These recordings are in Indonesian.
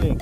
kuning.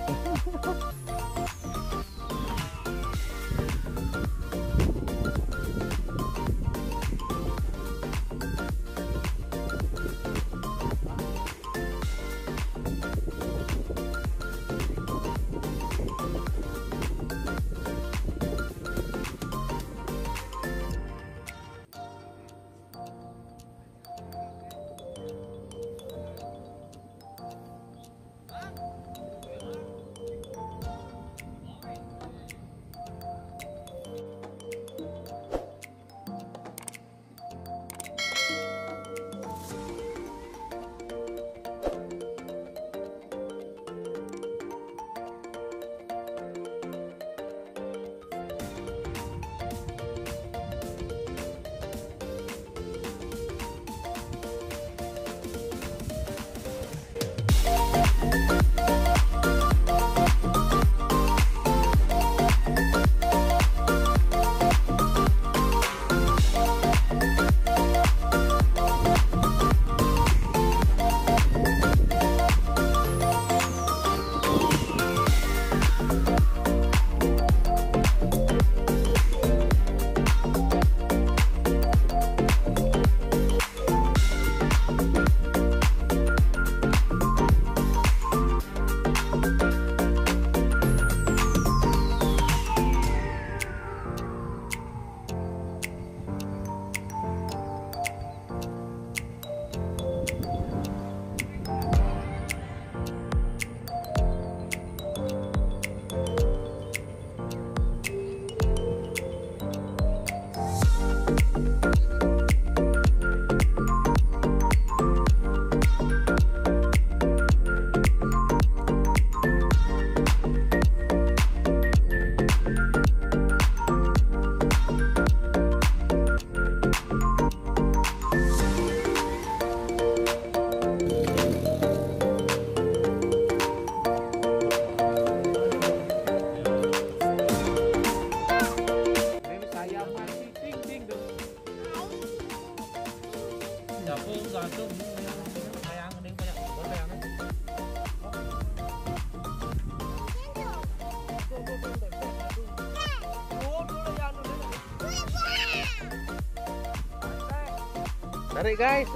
Tarik guys,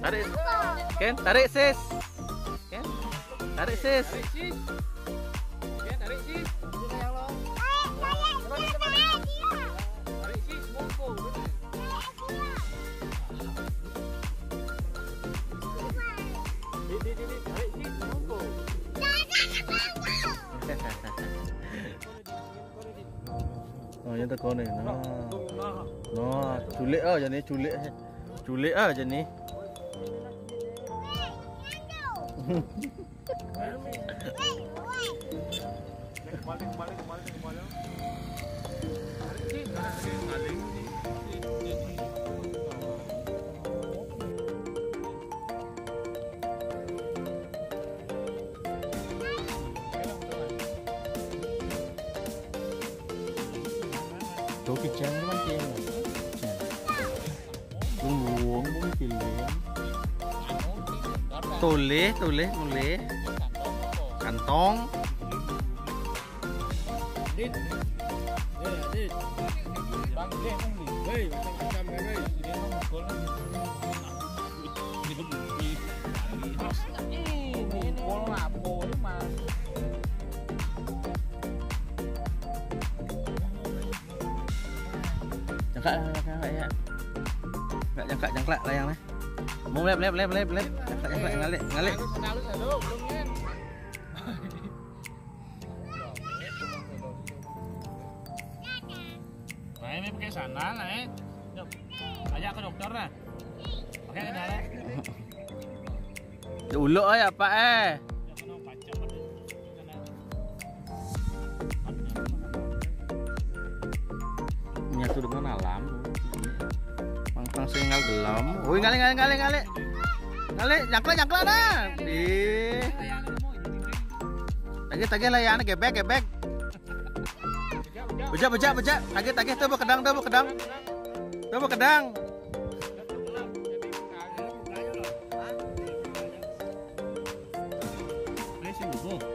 tarik, Ken, tarik sis, Ken, tarik sis, Ken, tarik sis, tarik sis, mongko, tarik sis, mongko. Oh, yang tekon ni, no, culik aja nih, culik aja nih. Tuh kicang memang kicang. Luang pun pilih. Tulis. Kantong. Dit. Bang deh ni. Hei, macam macam hei. Dia mau mukul. Gitu bukti. Ini mukul apa mas? Jangkak ya. Enggak jangkak layangnya. Mau lep. Jangkak ngalik. Nah, ini pakai sandal, ajak ke dokter lah. Pakai sandal. Uluk aja Pak Menyatu dengan alam. Pang singal gelam. Woi ngalik. Jangkak dah. Tagih layang gebek. Bejak. Tagih tuh kedang. Tuh kedang. Tuh.